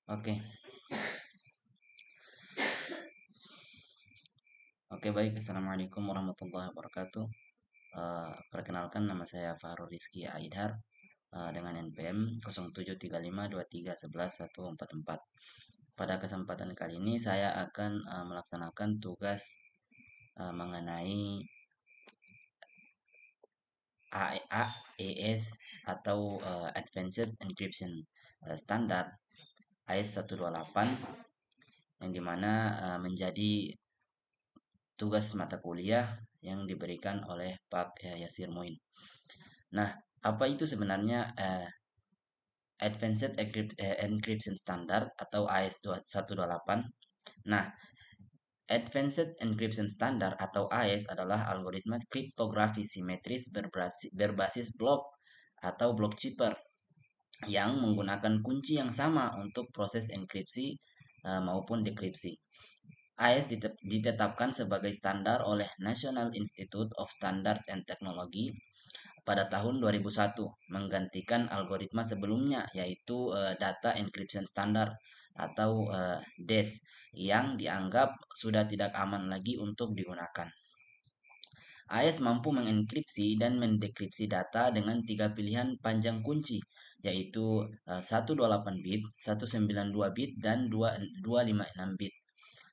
Oke, oke baik. Assalamualaikum warahmatullahi wabarakatuh. Perkenalkan nama saya Fahrul Rizky Aidhar dengan NPM 073523111144. Pada kesempatan kali ini saya akan melaksanakan tugas mengenai AES atau Advanced Encryption Standard AES 128 yang dimana menjadi tugas mata kuliah yang diberikan oleh Pak Yasir Moin. Nah, apa itu sebenarnya Advanced Encryption Standard atau AES 128? Nah, Advanced Encryption Standard atau AES adalah algoritma kriptografi simetris berbasis blok atau block chipper yang menggunakan kunci yang sama untuk proses enkripsi maupun dekripsi. AES ditetapkan sebagai standar oleh National Institute of Standards and Technology pada tahun 2001, menggantikan algoritma sebelumnya yaitu Data Encryption Standard atau DES yang dianggap sudah tidak aman lagi untuk digunakan. AES mampu mengenkripsi dan mendekripsi data dengan tiga pilihan panjang kunci, yaitu 128 bit, 192 bit, dan 256 bit.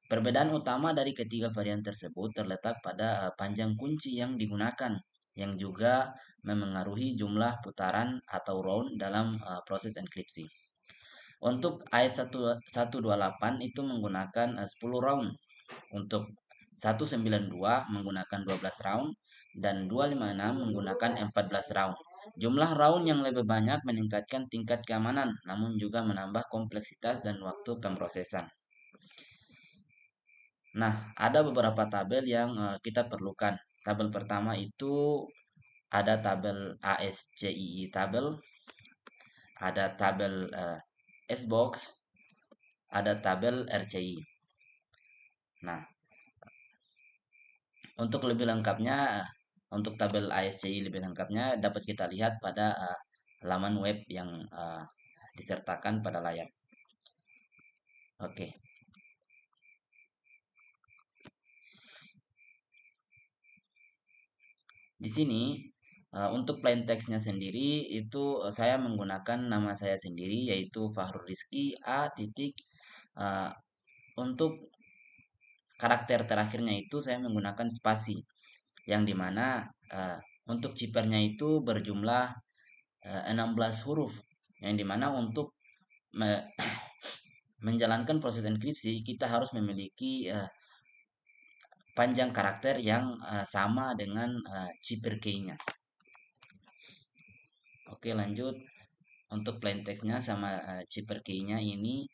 Perbedaan utama dari ketiga varian tersebut terletak pada panjang kunci yang digunakan, yang juga memengaruhi jumlah putaran atau round dalam proses enkripsi. Untuk AES 128 itu menggunakan 10 round. Untuk 192 menggunakan 12 round dan 256 menggunakan 14 round. Jumlah round yang lebih banyak meningkatkan tingkat keamanan, namun juga menambah kompleksitas dan waktu pemrosesan. Nah, ada beberapa tabel yang kita perlukan. Tabel pertama itu ada tabel ASCII tabel, ada tabel SBox, ada tabel RCI. Nah, untuk lebih lengkapnya, untuk tabel ASCII lebih lengkapnya dapat kita lihat pada laman web yang disertakan pada layar. Oke. Di sini untuk plain text-nya sendiri itu saya menggunakan nama saya sendiri yaitu Fahrul Rizky A titik. Untuk karakter terakhirnya itu saya menggunakan spasi yang dimana untuk chippernya itu berjumlah 16 huruf yang dimana untuk menjalankan proses enkripsi kita harus memiliki panjang karakter yang sama dengan chipper key-nya. Oke, lanjut. Untuk plain text-nya sama chipper key-nya ini.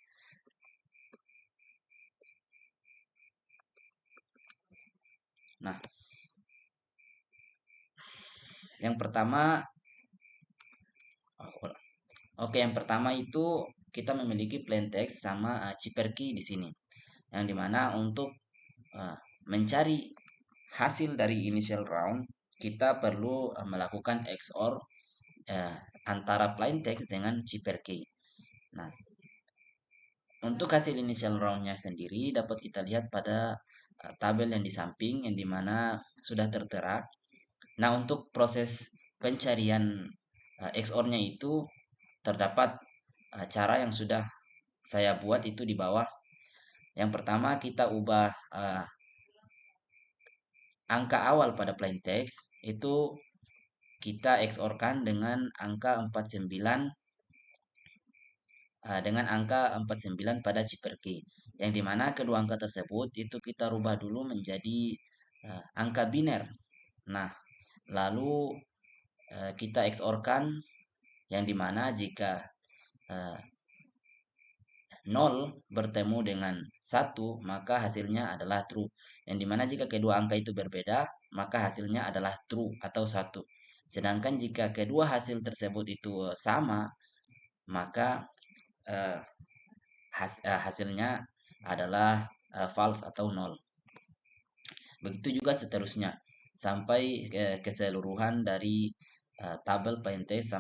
Nah, yang pertama, oke, yang pertama itu kita memiliki plain text sama chipper key di sini. Yang dimana untuk mencari hasil dari initial round, kita perlu melakukan XOR antara plain text dengan chipper key. Nah, untuk hasil initial round-nya sendiri dapat kita lihat pada tabel yang di samping yang dimana sudah tertera. Nah, untuk proses pencarian XOR-nya itu terdapat cara yang sudah saya buat itu di bawah. Yang pertama kita ubah angka awal pada plain text itu kita XOR-kan dengan angka 49 dengan angka 49 pada chipper key. Yang dimana kedua angka tersebut itu kita rubah dulu menjadi angka biner. Nah, lalu kita XOR-kan yang dimana jika 0 bertemu dengan 1 maka hasilnya adalah true. Yang dimana jika kedua angka itu berbeda maka hasilnya adalah true atau 1. Sedangkan jika kedua hasil tersebut itu sama maka hasilnya adalah false atau 0. Begitu juga seterusnya sampai keseluruhan dari tabel plain text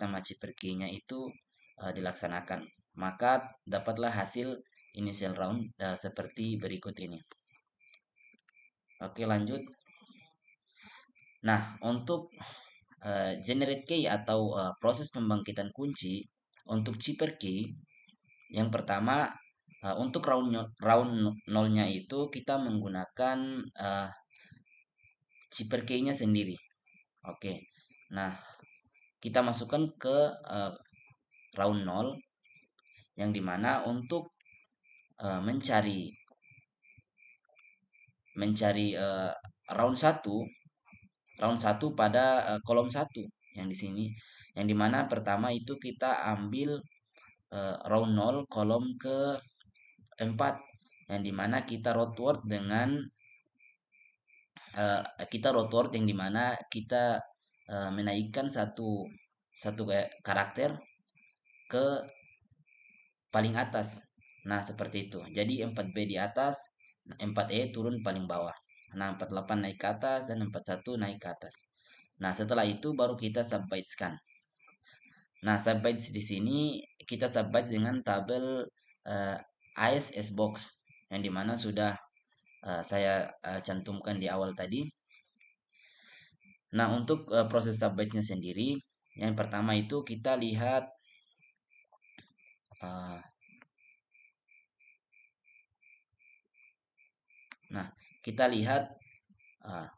sama chipper key-nya itu dilaksanakan. maka dapatlah hasil initial round seperti berikut ini. Oke, lanjut. Nah, untuk generate key atau proses pembangkitan kunci untuk chipper key, yang pertama untuk round nolnya itu kita menggunakan chipper key-nya sendiri. Oke. Nah, kita masukkan ke round 0 yang dimana untuk mencari round 1 pada kolom 1 yang di sini, yang dimana pertama itu kita ambil round 0 kolom ke 4 yang dimana kita rootword dengan yang dimana kita menaikkan satu satu karakter ke paling atas. Nah, seperti itu. Jadi 4B di atas, 4E turun paling bawah. Nah, 48 naik ke atas dan 41 naik ke atas. Nah, setelah itu baru kita subbyteskan. Nah, subbytes di sini kita subbytes dengan tabel ISS box yang dimana sudah saya cantumkan di awal tadi. Nah, untuk proses subbytesnya sendiri, yang pertama itu kita lihat uh, nah, kita lihat uh,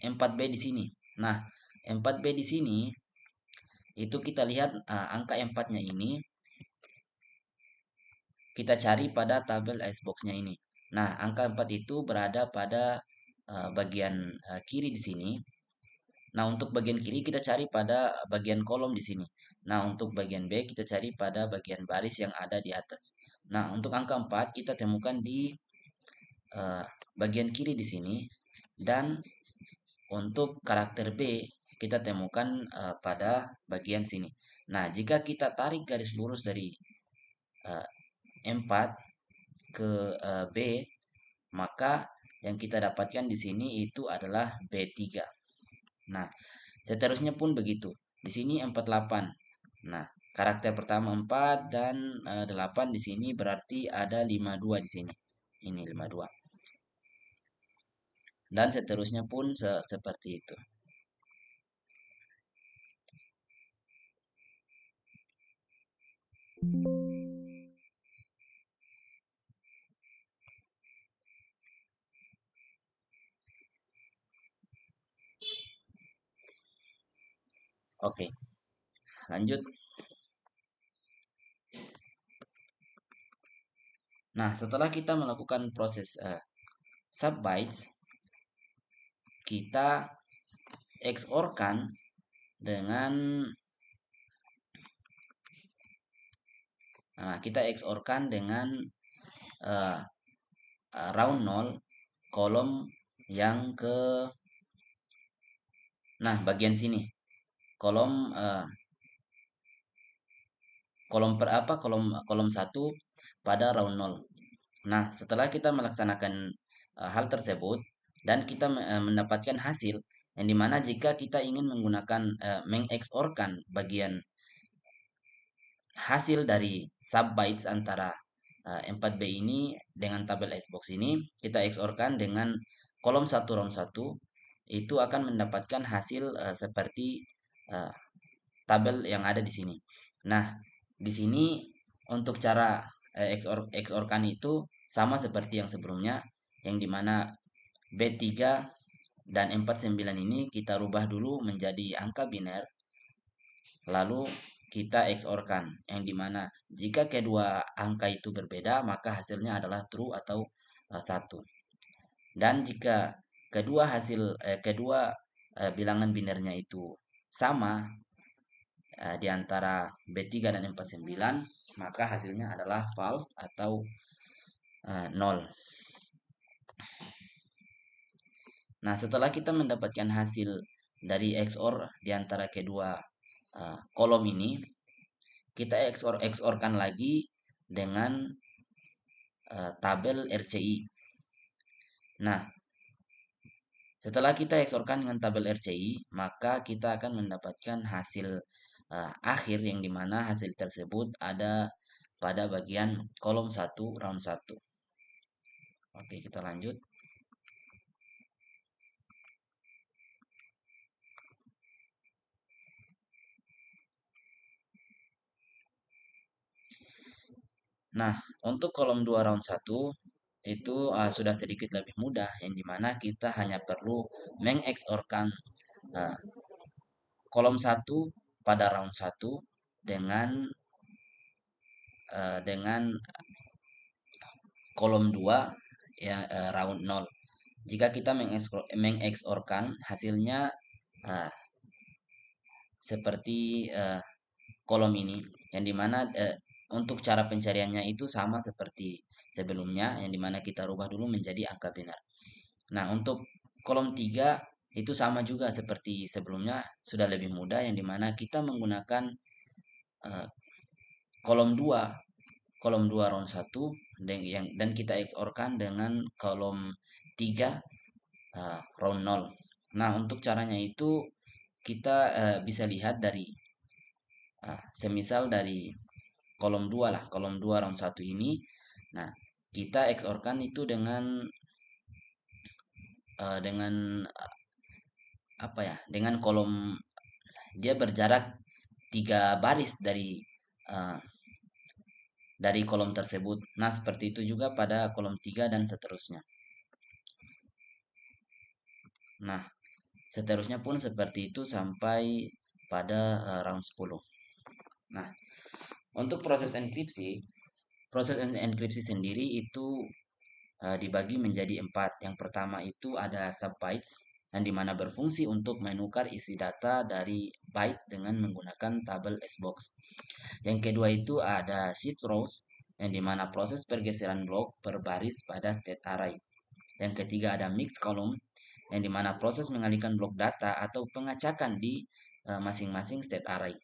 4B di sini. Nah, 4B di sini itu kita lihat angka 4-nya ini kita cari pada tabel icebox-nya ini. Nah, angka 4 itu berada pada bagian kiri di sini. Nah, untuk bagian kiri kita cari pada bagian kolom di sini. Nah, untuk bagian B kita cari pada bagian baris yang ada di atas. Nah, untuk angka 4 kita temukan di bagian kiri di sini, dan untuk karakter B kita temukan pada bagian sini. Nah, jika kita tarik garis lurus dari 4 ke B, maka yang kita dapatkan di sini itu adalah B3. Nah, seterusnya pun begitu. Di sini 48. Nah, karakter pertama 4 dan 8 di sini berarti ada 52 di sini. Ini 52. Dan seterusnya pun seperti itu. Oke, lanjut. Nah, setelah kita melakukan proses subbytes, kita XOR-kan dengan uh, round 0 kolom yang ke bagian sini. Kolom kolom 1 pada round 0. Nah, setelah kita melaksanakan hal tersebut dan kita mendapatkan hasil yang dimana jika kita ingin menggunakan meng-XOR-kan bagian hasil dari subbytes antara 4B ini dengan tabel icebox ini, kita XOR-kan dengan kolom 1 round 1, itu akan mendapatkan hasil seperti uh, tabel yang ada di sini. Nah, di sini untuk cara XOR-kan itu sama seperti yang sebelumnya, yang dimana B3 dan 49 ini kita rubah dulu menjadi angka biner, lalu kita XOR-kan, yang dimana jika kedua angka itu berbeda maka hasilnya adalah true atau 1. Dan jika kedua bilangan binernya itu sama di antara B3 dan 49, maka hasilnya adalah false atau 0. Nah, setelah kita mendapatkan hasil dari XOR di antara kedua kolom ini, kita XOR-kan lagi dengan tabel RCI. Nah, setelah kita XOR-kan dengan tabel RCI, maka kita akan mendapatkan hasil akhir yang dimana hasil tersebut ada pada bagian kolom 1 round 1. Oke, kita lanjut. Nah, untuk kolom 2 round 1 itu sudah sedikit lebih mudah, yang dimana kita hanya perlu mengeksorkan uh, kolom 1 pada round 1 dengan dengan kolom 2 ya, round 0. Jika kita mengeksorkan hasilnya uh, seperti kolom ini, yang dimana untuk cara pencariannya itu sama seperti sebelumnya, yang dimana kita rubah dulu menjadi angka binar. Nah, untuk kolom 3 itu sama juga seperti sebelumnya, sudah lebih mudah, yang dimana kita menggunakan eh, kolom 2 round 1 dan kita XOR-kan dengan kolom 3 round 0. Nah, untuk caranya itu kita bisa lihat dari semisal dari kolom 2 lah, kolom 2 round 1 ini. Nah, kita XOR-kan itu dengan apa ya? Dengan kolom, dia berjarak 3 baris uh, dari kolom tersebut. Nah, seperti itu juga pada kolom 3 dan seterusnya. Nah, seterusnya pun seperti itu sampai pada round 10. Nah, untuk proses enkripsi sendiri itu dibagi menjadi 4. Yang pertama itu ada subbytes, yang dimana berfungsi untuk menukar isi data dari byte dengan menggunakan tabel SBox. Yang kedua itu ada shift rows, yang dimana proses pergeseran blok per baris pada state array. Yang ketiga ada mix column, yang dimana proses mengalihkan blok data atau pengacakan di masing-masing state array.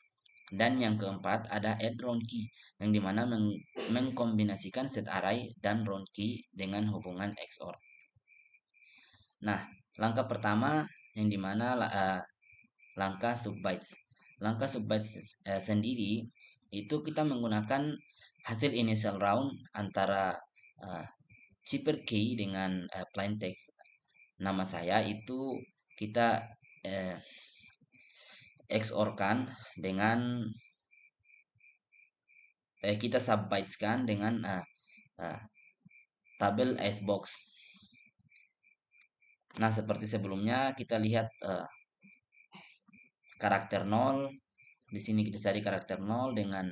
Dan yang keempat ada add round key, yang dimana mengkombinasikan state array dan round key dengan hubungan XOR. Nah, langkah pertama yang dimana langkah subbytes. Langkah subbytes sendiri itu kita menggunakan hasil initial round antara uh, chipper key dengan plain text nama saya itu kita XOR-kan dengan kita subbytes-kan dengan uh, tabel SBox. Nah, seperti sebelumnya kita lihat karakter 0. Di sini kita cari karakter 0 dengan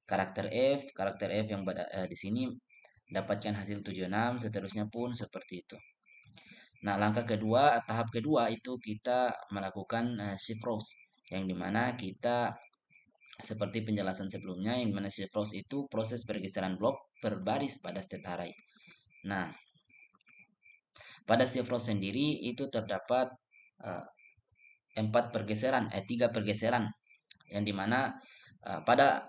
karakter F yang di sini dapatkan hasil 76, seterusnya pun seperti itu. Nah, tahap kedua itu kita melakukan shift rows, yang dimana kita seperti penjelasan sebelumnya, yang dimana shift rows itu proses pergeseran blok per baris pada state array. Nah, pada shift rows sendiri itu terdapat uh, 3 pergeseran, yang dimana pada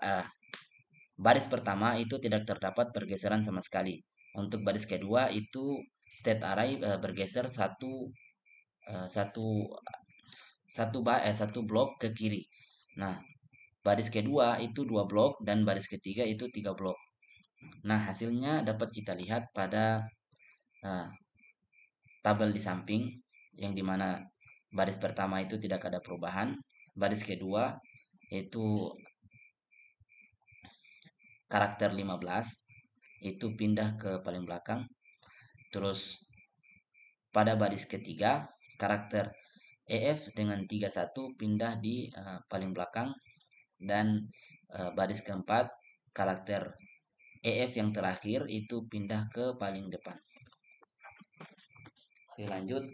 baris pertama itu tidak terdapat pergeseran sama sekali. Untuk baris kedua itu state array bergeser satu blok ke kiri. Nah, baris kedua itu 2 blok dan baris ketiga itu 3 blok. Nah, hasilnya dapat kita lihat pada uh, tabel di samping, yang dimana baris pertama itu tidak ada perubahan, baris kedua itu karakter 15 itu pindah ke paling belakang, terus pada baris ketiga karakter EF dengan 31 pindah di paling belakang, dan baris keempat karakter EF yang terakhir itu pindah ke paling depan. Oke, lanjut.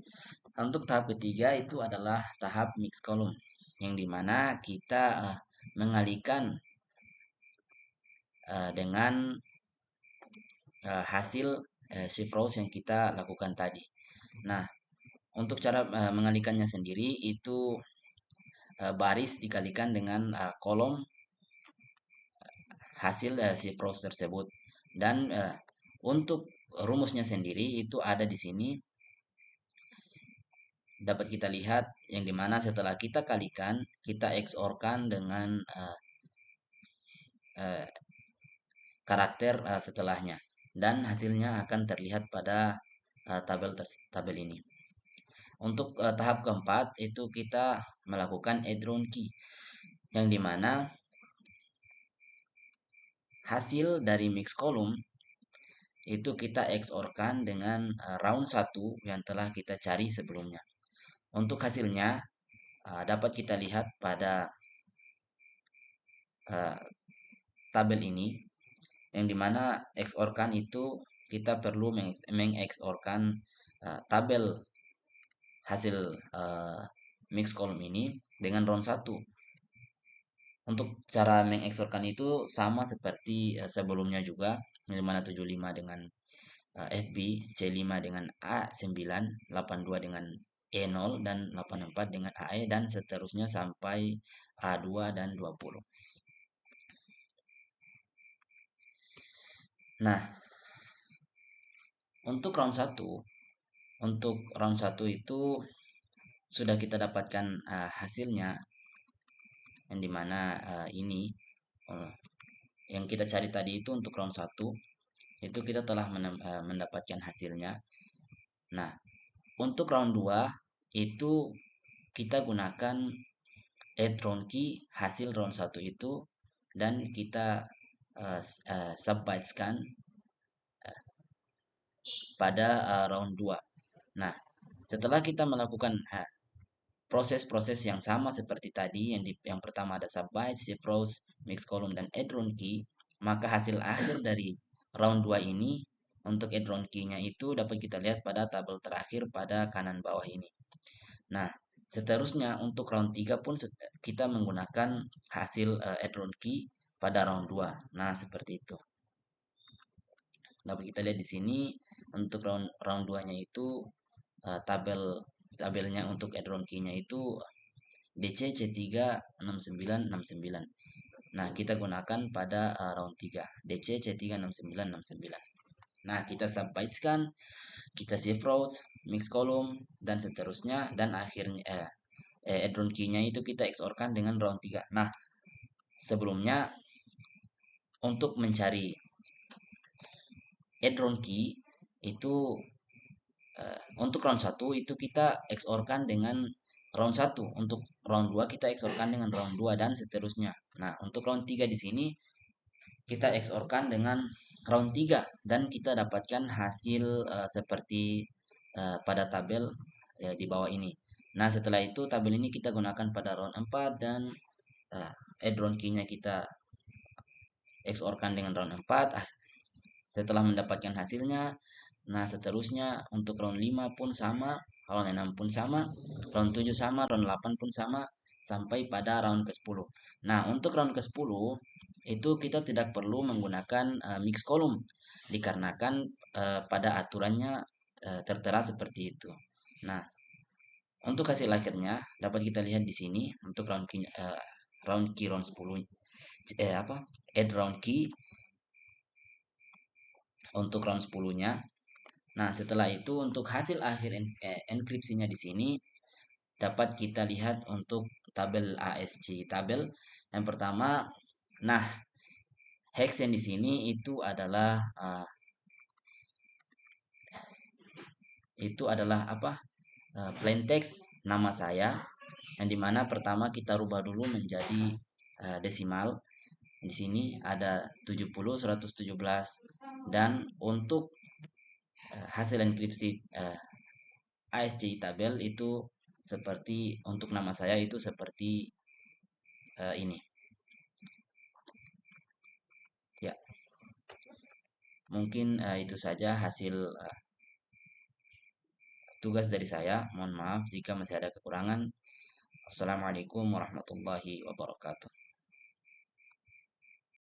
Untuk tahap ketiga itu adalah tahap mix column, yang dimana kita mengalihkan dengan hasil shift rows yang kita lakukan tadi. Nah, untuk cara mengalihkannya sendiri itu baris dikalikan dengan kolom hasil shift rows tersebut. Dan untuk rumusnya sendiri itu ada di sini. dapat kita lihat yang dimana setelah kita kalikan, kita XOR-kan dengan eh, karakter setelahnya, dan hasilnya akan terlihat pada tabel ini. Untuk tahap keempat itu kita melakukan add round key, yang dimana hasil dari mix column itu kita XOR-kan dengan round 1 yang telah kita cari sebelumnya. Untuk hasilnya dapat kita lihat pada uh, tabel ini, yang dimana XOR-kan itu kita perlu meng-XOR-kan tabel hasil mix column ini dengan round 1. Untuk cara mengeksorkan itu sama seperti sebelumnya juga, yang dimana 75 dengan FB, C5 dengan A9, 82 dengan E0, dan 84 dengan AE, dan seterusnya sampai A2 dan 20. Nah, untuk round 1 itu sudah kita dapatkan hasilnya, yang dimana ini uh, yang kita cari tadi itu untuk round 1 itu kita telah mendapatkan hasilnya. Nah, untuk round 2 itu kita gunakan add round key hasil round 1 itu, dan kita subbyteskan pada round 2. Nah, setelah kita melakukan proses-proses yang sama seperti tadi, yang pertama ada subbyte, shift rows, mix column, dan add round key, maka hasil akhir dari round 2 ini untuk add round key-nya itu dapat kita lihat pada tabel terakhir pada kanan bawah ini. Nah, seterusnya untuk round 3 pun kita menggunakan hasil add round key pada round 2. Nah, seperti itu. Dapat kita lihat di sini untuk round 2-nya itu tabelnya untuk add round key-nya itu DC C3 6969. Nah, kita gunakan pada round 3 DC C3 6969. Nah, kita subbyteskan, kita shift rows, mix column, dan seterusnya, dan akhirnya add round key-nya itu kita XOR-kan dengan round 3. Nah, sebelumnya untuk mencari add round key itu untuk round 1 itu kita XOR-kan dengan round 1, untuk round 2 kita XOR-kan dengan round 2, dan seterusnya. Nah, untuk round 3 di sini kita XOR-kan dengan round 3, dan kita dapatkan hasil seperti pada tabel di bawah ini. Nah, setelah itu tabel ini kita gunakan pada round 4, dan add round key-nya kita XOR-kan dengan round 4. Setelah mendapatkan hasilnya, nah seterusnya untuk round 5 pun sama, round 6 pun sama, round 7 sama, round 8 pun sama, sampai pada round ke-10. Nah, untuk round ke-10 itu kita tidak perlu menggunakan mix column, dikarenakan pada aturannya tertera seperti itu. Nah, untuk hasil akhirnya dapat kita lihat di sini untuk round key round 10, add round key untuk round 10-nya. Nah, setelah itu untuk hasil akhir enkripsinya di sini dapat kita lihat untuk tabel ASC tabel. Yang pertama, nah, hex yang di sini itu adalah apa? Plain text nama saya, yang dimana pertama kita rubah dulu menjadi desimal. Di sini ada 70, 117, dan untuk hasil enkripsi ASCII tabel itu seperti untuk nama saya itu seperti ini. Ya, mungkin itu saja hasil tugas dari saya. Mohon maaf jika masih ada kekurangan. Wassalamualaikum warahmatullahi wabarakatuh.